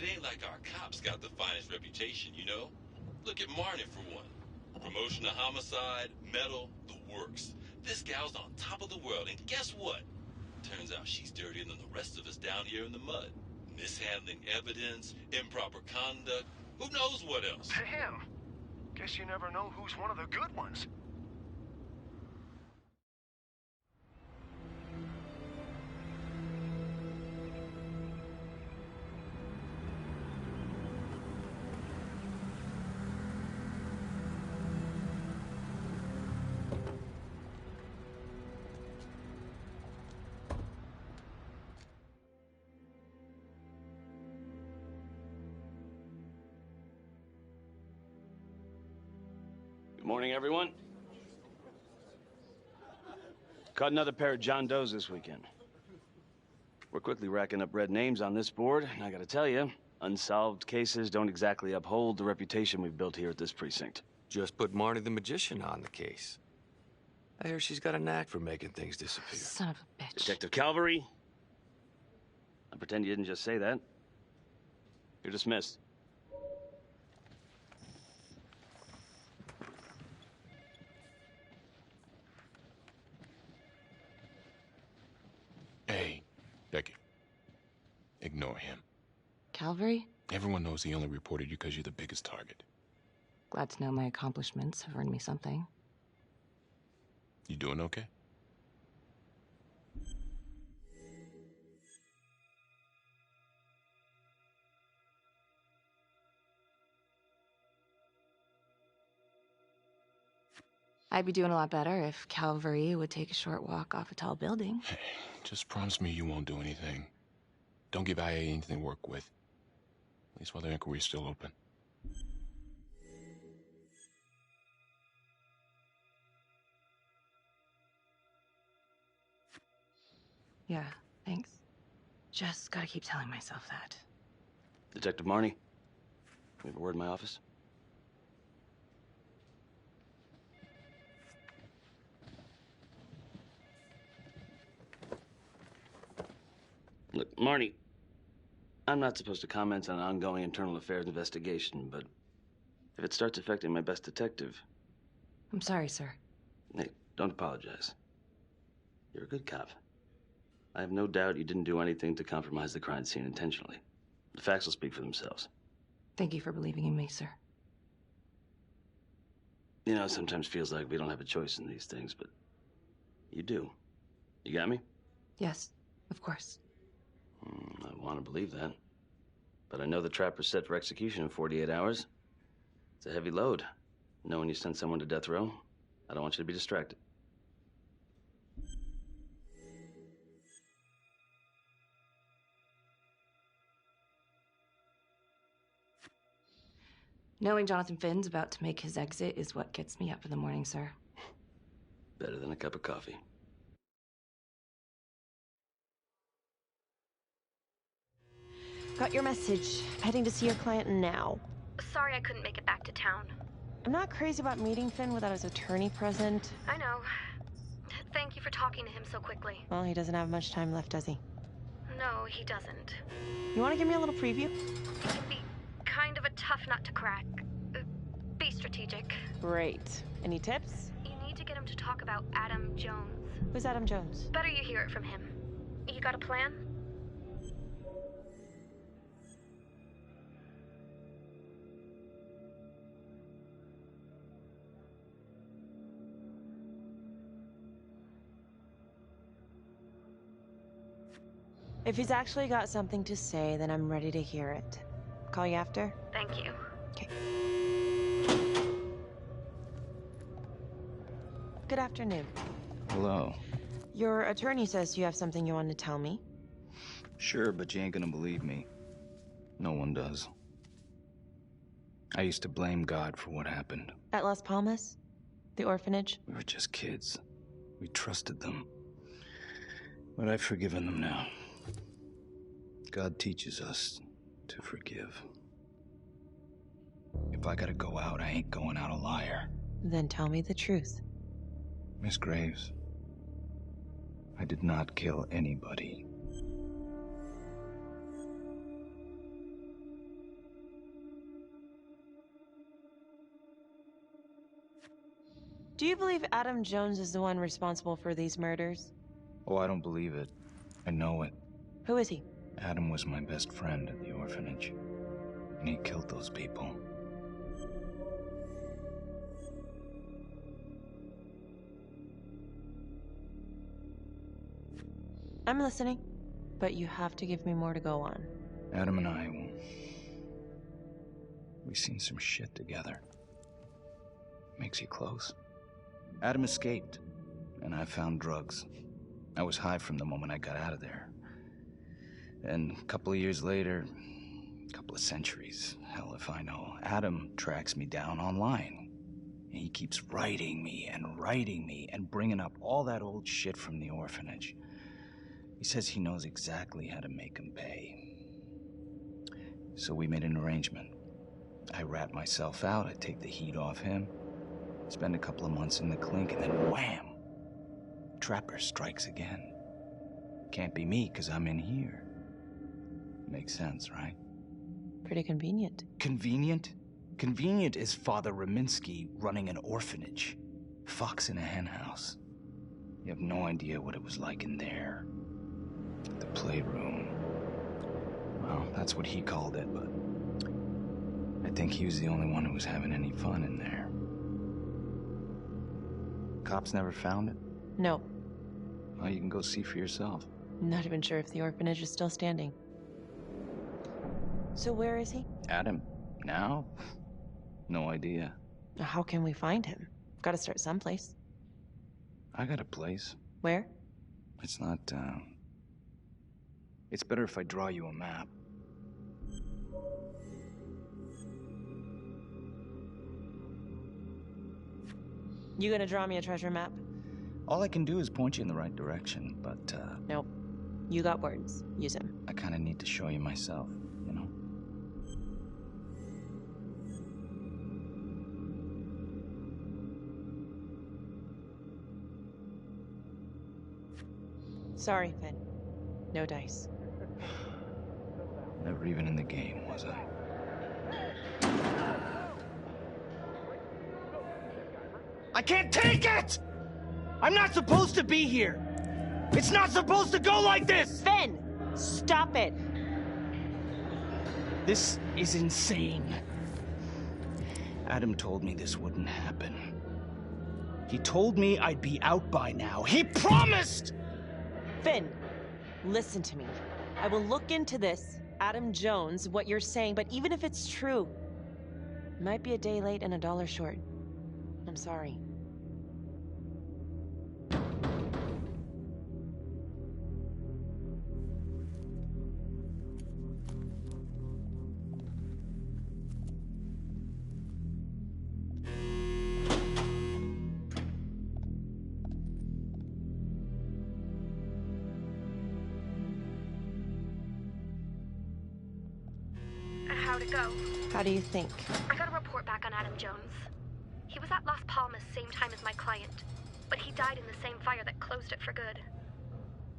it ain't like our cops got the finest reputation, you know? Look at Marnie for one. Promotion to homicide, medal, the works. This gal's on top of the world, and guess what? Turns out she's dirtier than the rest of us down here in the mud. Mishandling evidence, improper conduct, who knows what else? Damn. Guess you never know who's one of the good ones. Good morning, everyone. Caught another pair of John Does this weekend. We're quickly racking up red names on this board, and I gotta tell you, unsolved cases don't exactly uphold the reputation we've built here at this precinct. Just put Marnie the Magician on the case. I hear she's got a knack for making things disappear. Son of a bitch. Detective Calvary, I pretend you didn't just say that. You're dismissed. Hey, Becky. Ignore him. Calvary? Everyone knows he only reported you because you're the biggest target. Glad to know my accomplishments have earned me something. You doing okay? I'd be doing a lot better if Calvary would take a short walk off a tall building. Hey, just promise me you won't do anything. Don't give IA anything to work with. At least while the inquiry's still open. Yeah, thanks. Just gotta keep telling myself that. Detective Marnie, we have a word in my office. Look, Marnie, I'm not supposed to comment on an ongoing internal affairs investigation, but if it starts affecting my best detective... I'm sorry, sir. Hey, don't apologize. You're a good cop. I have no doubt you didn't do anything to compromise the crime scene intentionally. The facts will speak for themselves. Thank you for believing in me, sir. You know, it sometimes feels like we don't have a choice in these things, but you do. You got me? Yes, of course. I want to believe that. But I know the trapper's set for execution in 48 hours. It's a heavy load. Knowing you sent someone to death row, I don't want you to be distracted. Knowing Jonathan Finn's about to make his exit is what gets me up in the morning, sir. Better than a cup of coffee. Got your message. Heading to see your client now. Sorry I couldn't make it back to town. I'm not crazy about meeting Finn without his attorney present. I know. Thank you for talking to him so quickly. Well, he doesn't have much time left, does he? No, he doesn't. You want to give me a little preview? It can be kind of a tough nut to crack. Be strategic. Great. Any tips? You need to get him to talk about Adam Jones. Who's Adam Jones? Better you hear it from him. You got a plan? If he's actually got something to say, then I'm ready to hear it. Call you after? Thank you. Okay. Good afternoon. Hello. Your attorney says you have something you want to tell me. Sure, but you ain't gonna believe me. No one does. I used to blame God for what happened. At Las Palmas? The orphanage? We were just kids. We trusted them. But I've forgiven them now. God teaches us to forgive. If I gotta go out, I ain't going out a liar. Then tell me the truth. Miss Graves, I did not kill anybody. Do you believe Adam Jones is the one responsible for these murders? Oh, I don't believe it. I know it. Who is he? Adam was my best friend at the orphanage, and he killed those people. I'm listening, but you have to give me more to go on. Adam and I, we've seen some shit together. Makes you close. Adam escaped, and I found drugs. I was high from the moment I got out of there. And a couple of years later, a couple of centuries, hell if I know, Adam tracks me down online. And he keeps writing me and bringing up all that old shit from the orphanage. He says he knows exactly how to make him pay. So we made an arrangement. I rat myself out, I take the heat off him, spend a couple of months in the clink, and then wham! Trapper strikes again. Can't be me, 'cause I'm in here. Makes sense, right? Pretty convenient. Convenient? Convenient is Father Raminsky running an orphanage. Fox in a henhouse. You have no idea what it was like in there. The playroom. Well, that's what he called it, but I think he was the only one who was having any fun in there. Cops never found it? No. Well, you can go see for yourself. Not even sure if the orphanage is still standing. So where is he? Adam? Now? No idea. How can we find him? Gotta start someplace. I got a place. Where? It's not, It's better if I draw you a map. You gonna draw me a treasure map? All I can do is point you in the right direction, but, Nope. You got words. Use them. I kinda need to show you myself, you know? Sorry, Finn. No dice. Never even in the game, was I? I can't take it! I'm not supposed to be here! It's not supposed to go like this! Finn! Stop it! This is insane. Adam told me this wouldn't happen. He told me I'd be out by now. He promised! Finn, listen to me. I will look into this, Adam Jones, what you're saying, but even if it's true, it might be a day late and $1 short. I'm sorry. How'd it go? How do you think? I got a report back on Adam Jones. He was at Las Palmas same time as my client, but he died in the same fire that closed it for good.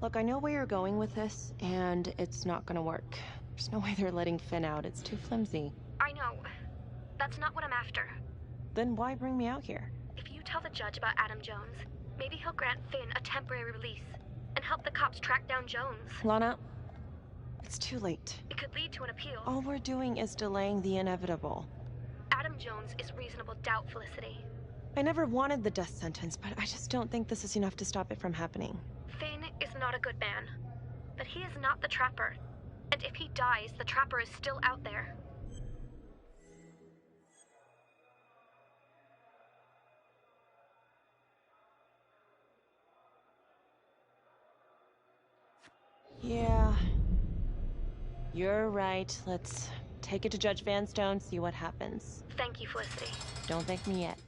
Look, I know where you're going with this, and it's not gonna work. There's no way they're letting Finn out. It's too flimsy. I know. That's not what I'm after. Then why bring me out here? If you tell the judge about Adam Jones, maybe he'll grant Finn a temporary release and help the cops track down Jones. Lana, it's too late. It could lead to an appeal. All we're doing is delaying the inevitable. Adam Jones is reasonable doubt, Felicity. I never wanted the death sentence, but I just don't think this is enough to stop it from happening. Finn is not a good man, but he is not the Trapper. And if he dies, the Trapper is still out there. Yeah. You're right. Let's take it to Judge Vanstone, see what happens. Thank you, Felicity. Don't thank me yet.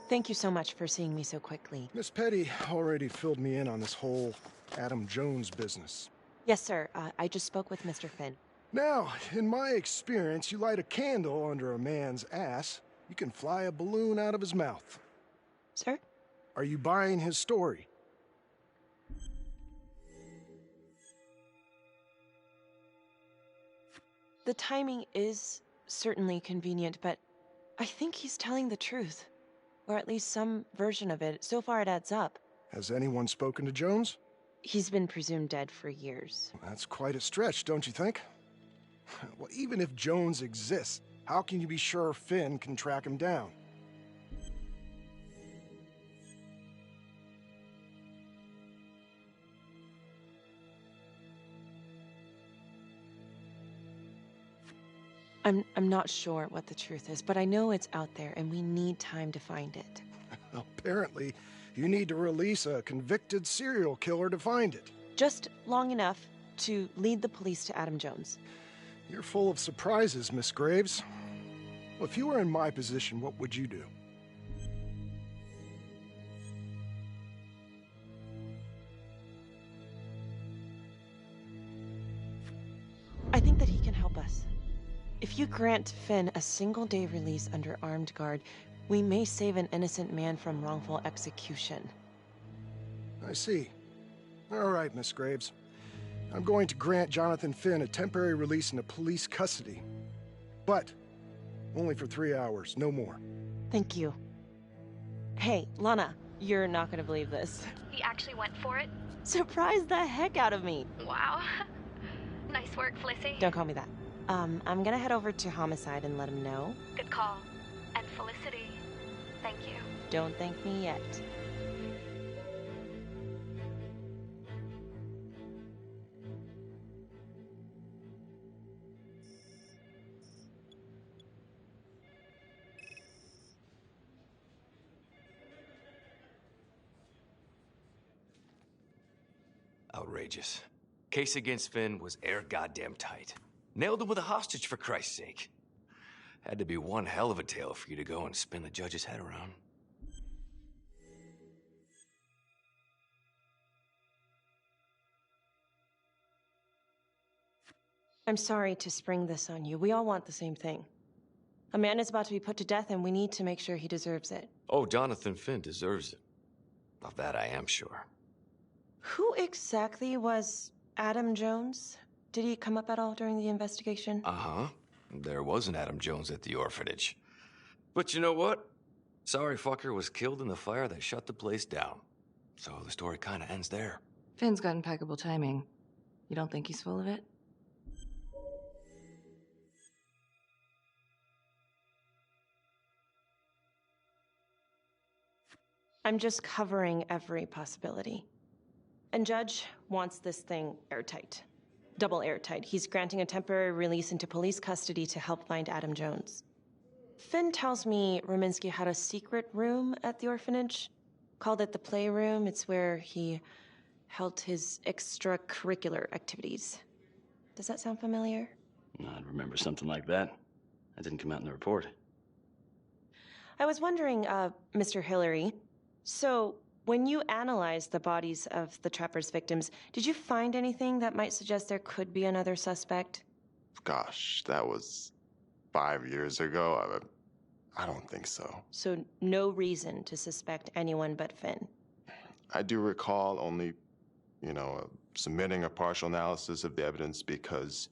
Thank you so much for seeing me so quickly. Miss Petty already filled me in on this whole Adam Jones business. Yes, sir. I just spoke with Mr. Finn. Now, in my experience, you light a candle under a man's ass, you can fly a balloon out of his mouth. Sir? Are you buying his story? the timing is certainly convenient, but I think he's telling the truth. Or at least some version of it. So far it adds up. Has anyone spoken to Jones? He's been presumed dead for years. That's quite a stretch, don't you think? Well, even if Jones exists, how can you be sure Finn can track him down? I'm not sure what the truth is, but I know it's out there and we need time to find it. Apparently, you need to release a convicted serial killer to find it. Just long enough to lead the police to Adam Jones. You're full of surprises, Miss Graves. Well, if you were in my position, what would you do? I think that he can help us. If you grant Finn a single-day release under armed guard, we may save an innocent man from wrongful execution. I see. All right, Miss Graves. I'm going to grant Jonathan Finn a temporary release into police custody. But only for 3 hours, no more. Thank you. Hey, Lana, you're not gonna believe this. He actually went for it? Surprised the heck out of me. Wow. Nice work, Felicity. Don't call me that. I'm gonna head over to Homicide and let him know. Good call. And Felicity, thank you. Don't thank me yet. Outrageous. Case against Finn was air goddamn tight. Nailed him with a hostage, for Christ's sake. Had to be one hell of a tale for you to go and spin the judge's head around. I'm sorry to spring this on you. We all want the same thing. A man is about to be put to death, and we need to make sure he deserves it. Oh, Jonathan Finn deserves it. Of that I am sure. Who exactly was Adam Jones? Did he come up at all during the investigation? Uh-huh. There was an Adam Jones at the orphanage. But you know what? Sorry fucker was killed in the fire that shut the place down. So the story kind of ends there. Finn's got impeccable timing. You don't think he's full of it? I'm just covering every possibility. And Judge wants this thing airtight. Double airtight. He's granting a temporary release into police custody to help find Adam Jones. Finn tells me Rominsky had a secret room at the orphanage. Called it the Playroom. It's where he held his extracurricular activities. Does that sound familiar? I'd remember something like that. That didn't come out in the report. I was wondering, Mr. Hillary, so when you analyzed the bodies of the Trapper's victims, did you find anything that might suggest there could be another suspect? Gosh, that was 5 years ago. I don't think so. So no reason to suspect anyone but Finn? I do recall only, submitting a partial analysis of the evidence because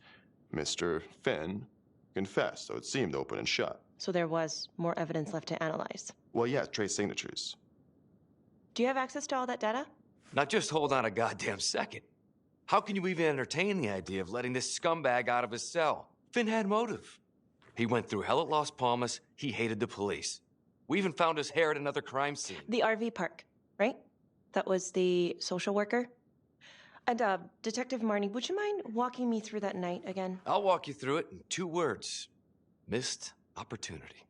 Mr. Finn confessed, so it seemed open and shut. So there was more evidence left to analyze? Well, yeah, trace signatures. Do you have access to all that data? Now just hold on a goddamn second. How can you even entertain the idea of letting this scumbag out of his cell? Finn had motive. He went through hell at Las Palmas. He hated the police. We even found his hair at another crime scene. The RV park, right? That was the social worker? And, Detective Marnie, would you mind walking me through that night again? I'll walk you through it in 2 words. Missed opportunity.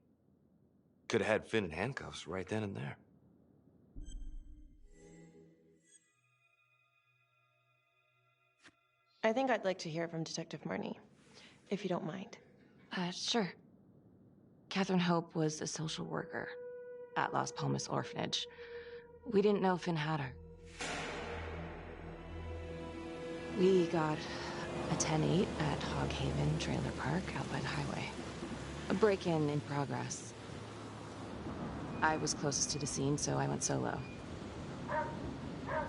Could have had Finn in handcuffs right then and there. I think I'd like to hear from Detective Marnie, if you don't mind. Sure. Catherine Hope was a social worker at Las Palmas Orphanage. We didn't know Finn had her. We got a 10-8 at Hog Haven Trailer Park out by the highway. A break-in in progress. I was closest to the scene, so I went solo.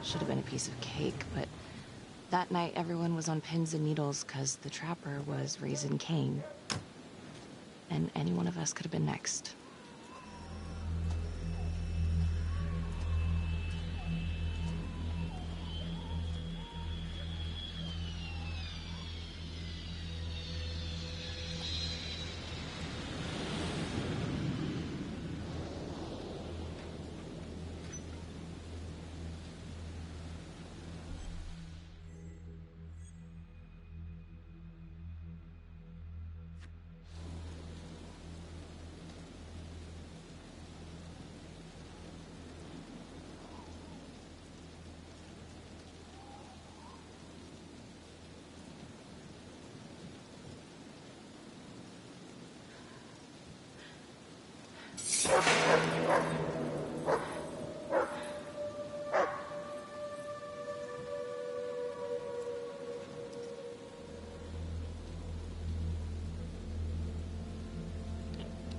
Should have been a piece of cake, but That night, everyone was on pins and needles because the trapper was raising Cain. And any one of us could have been next.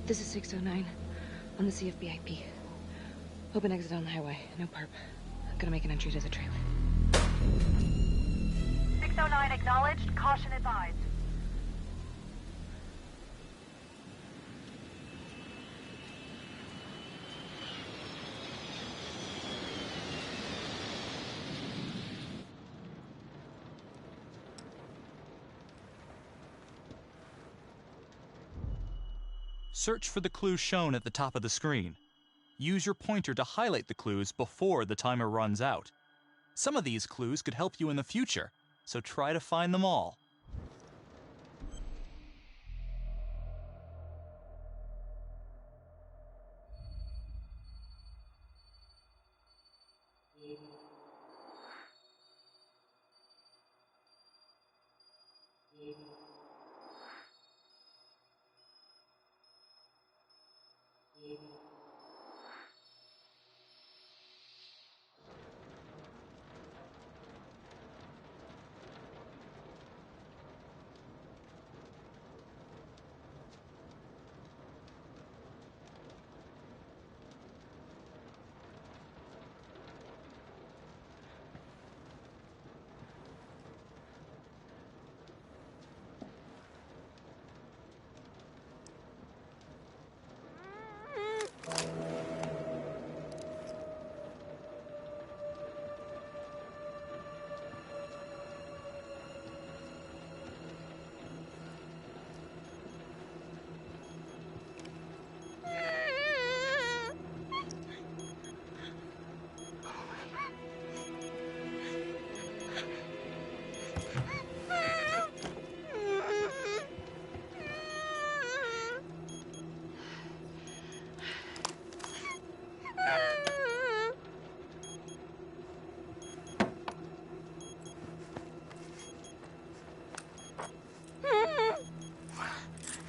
This is 609 on the CFBIP. Open exit on the highway. No perp. Gonna make an entry to the trailer. 609 acknowledged. Caution advised. Search for the clues shown at the top of the screen. Use your pointer to highlight the clues before the timer runs out. Some of these clues could help you in the future, so try to find them all.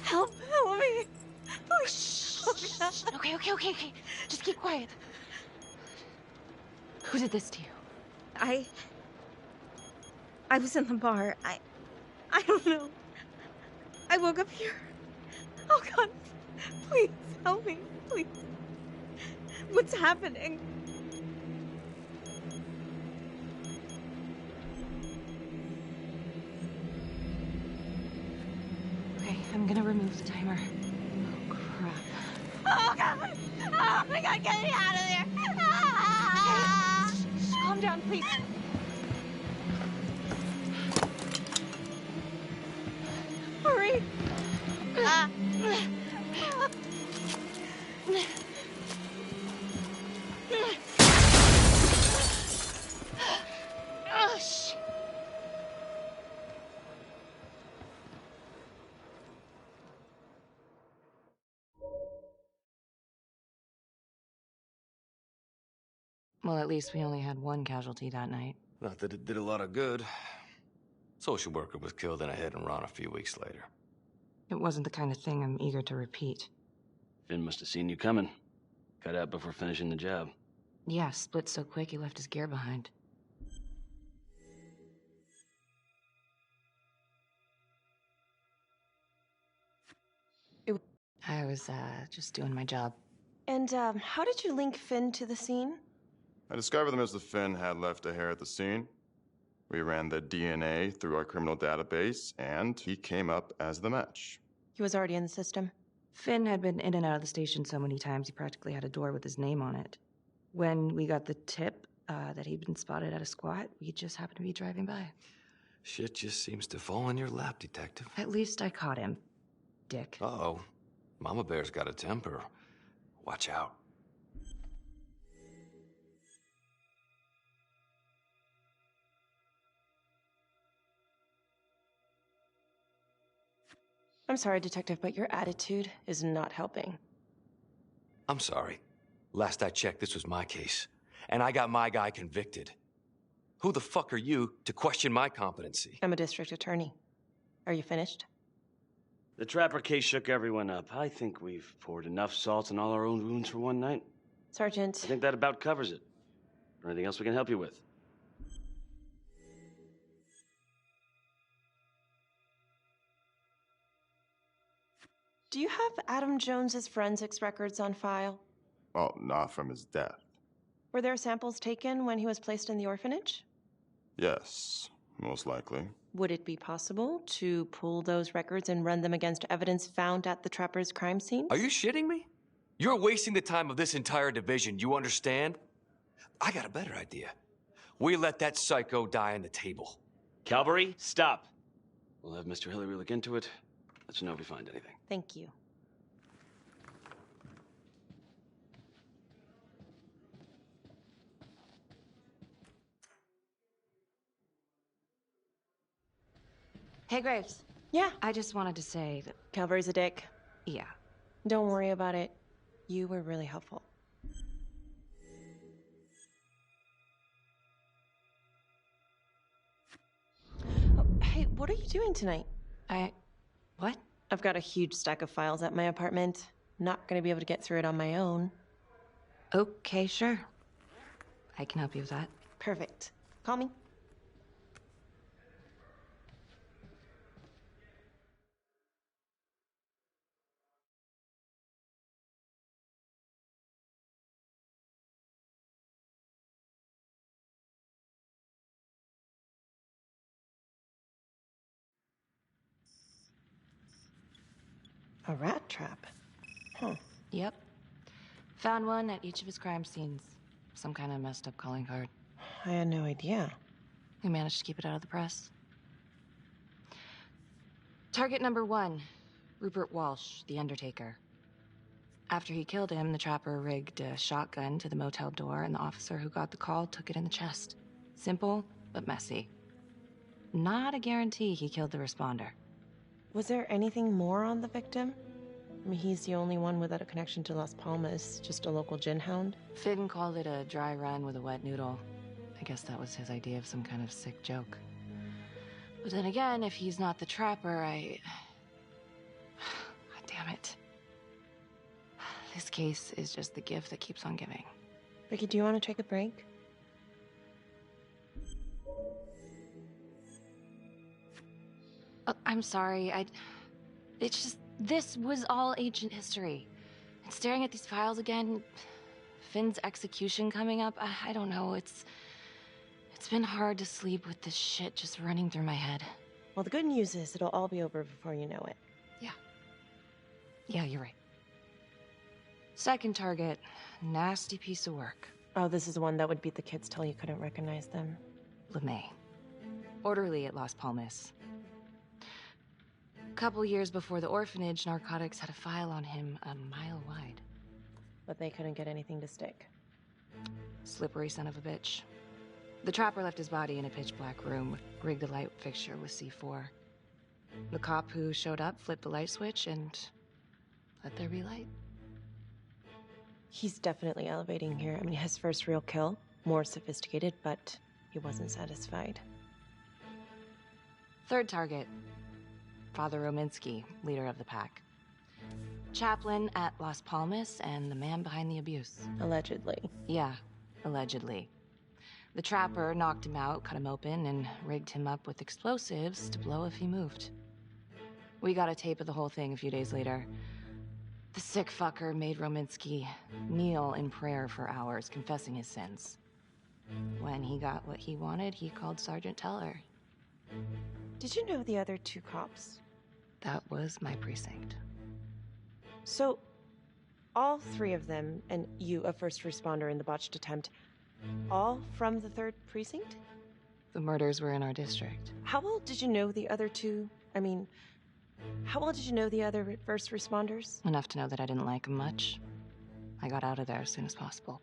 Help me. Please. Okay. Just keep quiet. Who did this to you? I was in the bar. I don't know. I woke up here. Oh, God. Please, help me. Please. What's happening? Okay, I'm gonna remove the timer. Oh, crap. Oh, God. Oh, my God, get me out of there. Okay. Calm down, please. Hurry. Oh, shit. Well, at least we only had one casualty that night. Not that it did a lot of good. Social worker was killed in a hit and run a few weeks later. It wasn't the kind of thing I'm eager to repeat. Finn must have seen you coming. Got out before finishing the job. Yeah, split so quick he left his gear behind. I was, just doing my job. And, how did you link Finn to the scene? I discovered that Mr. Finn had left a hair at the scene. We ran the DNA through our criminal database, and he came up as the match. He was already in the system. Finn had been in and out of the station so many times he practically had a door with his name on it. When we got the tip that he'd been spotted at a squat, we just happened to be driving by. Shit just seems to fall in your lap, Detective. At least I caught him, dick. Uh-oh. Mama Bear's got a temper. Watch out. I'm sorry, Detective, but your attitude is not helping. I'm sorry. Last I checked, this was my case. And I got my guy convicted. Who the fuck are you to question my competency? I'm a district attorney. Are you finished? The Trapper case shook everyone up. I think we've poured enough salt in all our own wounds for one night. Sergeant. I think that about covers it. Anything else we can help you with? Do you have Adam Jones's forensics records on file? Well, not from his death. Were there samples taken when he was placed in the orphanage? Yes, most likely. Would it be possible to pull those records and run them against evidence found at the Trapper's crime scene? Are you shitting me? You're wasting the time of this entire division, you understand? I got a better idea. We let that psycho die on the table. Calvary, stop. We'll have Mr. Hillary look into it. Let you know if we find anything. Thank you. Hey, Graves. Yeah? I just wanted to say that... Calvary's a dick. Yeah. Don't worry about it. You were really helpful. Oh, hey, what are you doing tonight? What? I've got a huge stack of files at my apartment. Not gonna be able to get through it on my own. Okay, sure. I can help you with that. Perfect. Call me. A rat trap? Huh. Yep. Found one at each of his crime scenes. Some kind of messed up calling card. I had no idea. We managed to keep it out of the press. Target number 1, Rupert Walsh, the Undertaker. After he killed him, the Trapper rigged a shotgun to the motel door, and the officer who got the call took it in the chest. Simple, but messy. Not a guarantee he killed the responder. Was there anything more on the victim? I mean, he's the only one without a connection to Las Palmas, just a local gin hound. Finn called it a dry run with a wet noodle. I guess that was his idea of some kind of sick joke. But then again, if he's not the Trapper, God damn it. This case is just the gift that keeps on giving. Ricky, do you want to take a break? I'm sorry, it's just, this was all ancient history. And staring at these files again, Finn's execution coming up, I don't know, it's been hard to sleep with this shit just running through my head. Well, the good news is it'll all be over before you know it. Yeah, you're right. Second target, nasty piece of work. Oh, this is the one that would beat the kids till you couldn't recognize them. LeMay. Orderly at Las Palmas. A couple years before the orphanage, narcotics had a file on him a mile wide. But they couldn't get anything to stick. Slippery son of a bitch. The Trapper left his body in a pitch-black room, rigged the light fixture with C4. The cop who showed up flipped the light switch and let there be light. He's definitely elevating here. I mean, his first real kill, more sophisticated, but he wasn't satisfied. Third target, Father Rominsky, leader of the pack. Chaplain at Las Palmas and the man behind the abuse. Allegedly. Yeah, allegedly. The Trapper knocked him out, cut him open, and rigged him up with explosives to blow if he moved. We got a tape of the whole thing a few days later. The sick fucker made Rominsky kneel in prayer for hours, confessing his sins. When he got what he wanted, he called Sergeant Teller. Did you know the other two cops? That was my precinct. So, all three of them, and you, a first responder in the botched attempt, all from the 3rd precinct? The murders were in our district. How well did you know the other two? I mean, how well did you know the other first responders? Enough to know that I didn't like them much. I got out of there as soon as possible.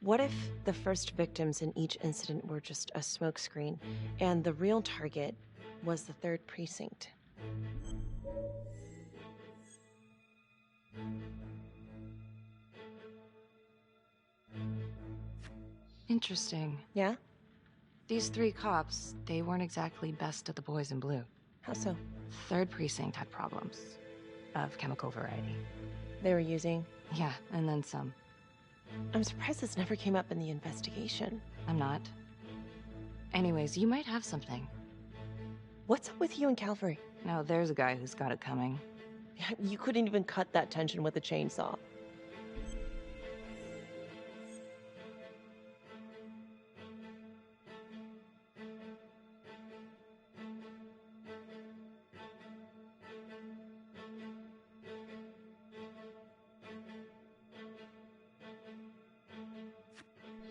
What if the first victims in each incident were just a smokescreen, and the real target was the 3rd precinct? Interesting. Yeah? These 3 cops, they weren't exactly best of the boys in blue. How so? 3rd precinct had problems. Of chemical variety. They were using? Yeah, and then some. I'm surprised this never came up in the investigation. I'm not. Anyways, you might have something. What's up with you and Calvary? No, there's a guy who's got it coming. You couldn't even cut that tension with a chainsaw.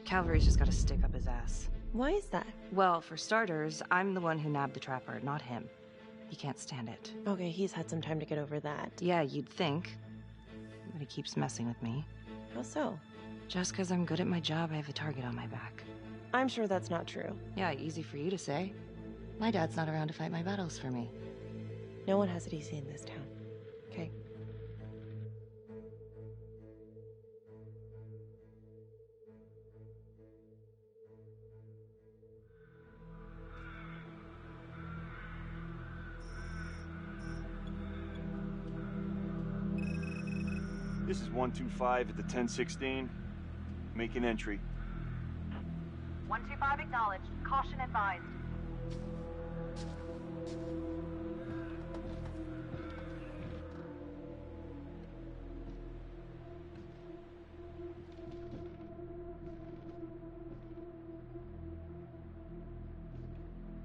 Calvary's just gotta stick up his ass. Why is that? Well, for starters, I'm the one who nabbed the trapper, not him. He can't stand it. Okay, he's had some time to get over that. Yeah, you'd think. But he keeps messing with me. How so? Just because I'm good at my job, I have a target on my back. I'm sure that's not true. Yeah, easy for you to say. My dad's not around to fight my battles for me. No one has it easy in this town. Okay. This is 125 at the 1016. Making entry. 125 acknowledged. Caution advised.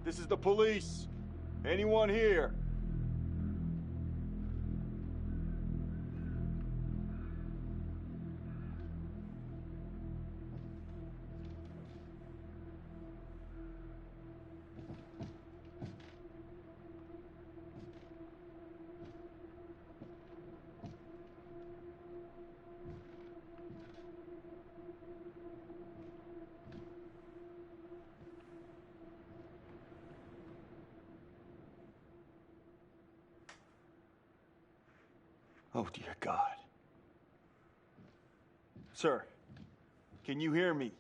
This is the police. Anyone here? Oh, dear God. Sir, can you hear me?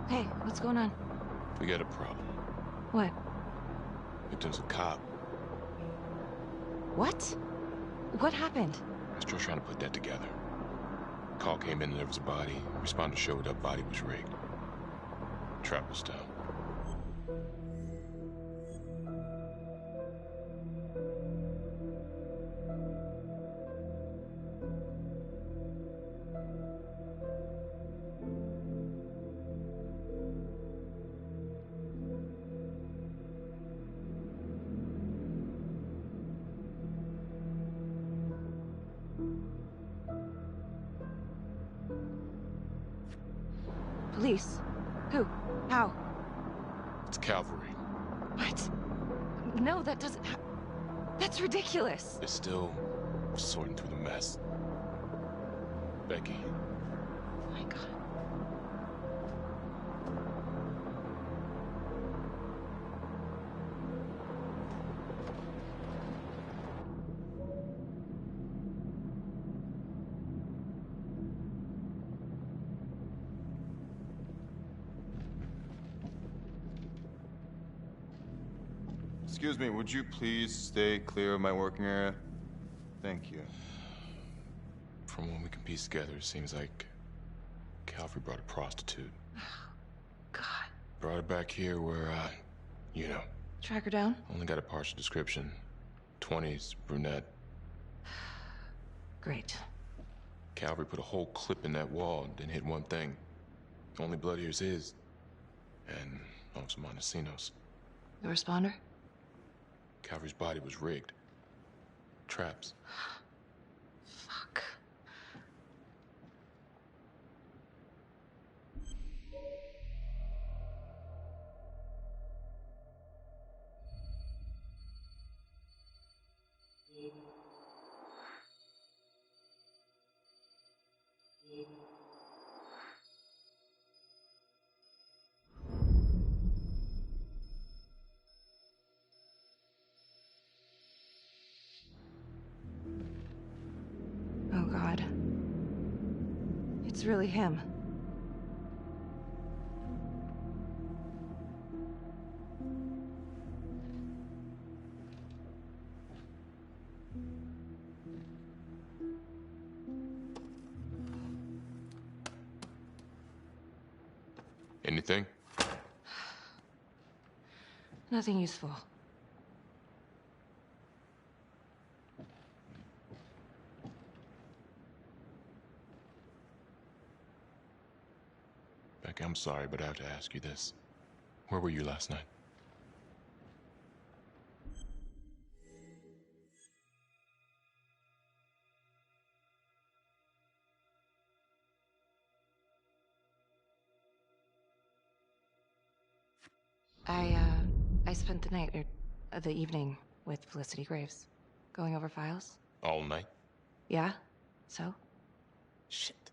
Hey, what's going on? We got a problem. What? Victim's a cop. What? What happened? Still trying to put that together. Call came in and there was a body. Responder showed up, body was rigged. Trap was down. Police? Who? How? It's cavalry. What? No, that doesn't that's ridiculous. They're still sorting through the mess. Becky. Oh my God. Excuse me, would you please stay clear of my working area? Thank you. From what we can piece together, it seems like Calvary brought a prostitute. God. Brought her back here where, you know. Track her down? Only got a partial description. 20s, brunette. Great. Calvary put a whole clip in that wall, didn't hit one thing. Only blood here's his. And Officer Montesinos. The responder? Calvary's body was rigged. Traps. Fuck. Oh, God. It's really him. Anything? Nothing useful. Becky, I'm sorry, but I have to ask you this. Where were you last night? I spent the night, or the evening, with Felicity Graves. Going over files. All night? Yeah? So? Shit.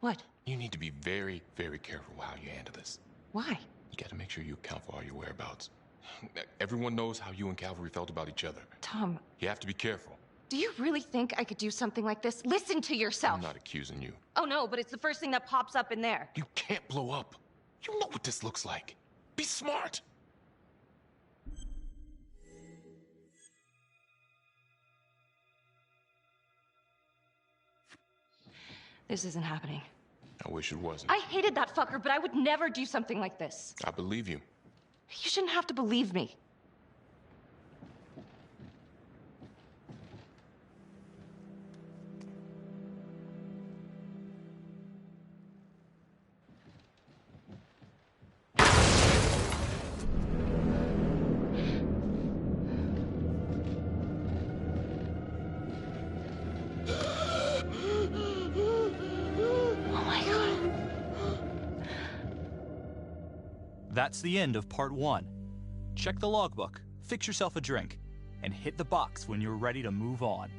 What? You need to be very, very careful how you handle this. Why? You gotta make sure you account for all your whereabouts. Everyone knows how you and Calvary felt about each other. Tom. You have to be careful. Do you really think I could do something like this? Listen to yourself! I'm not accusing you. Oh no, but it's the first thing that pops up in there. You can't blow up. You know what this looks like. Be smart. This isn't happening. I wish it wasn't. I hated that fucker, but I would never do something like this. I believe you. You shouldn't have to believe me. That's the end of part 1. Check the logbook, fix yourself a drink, and hit the box when you're ready to move on.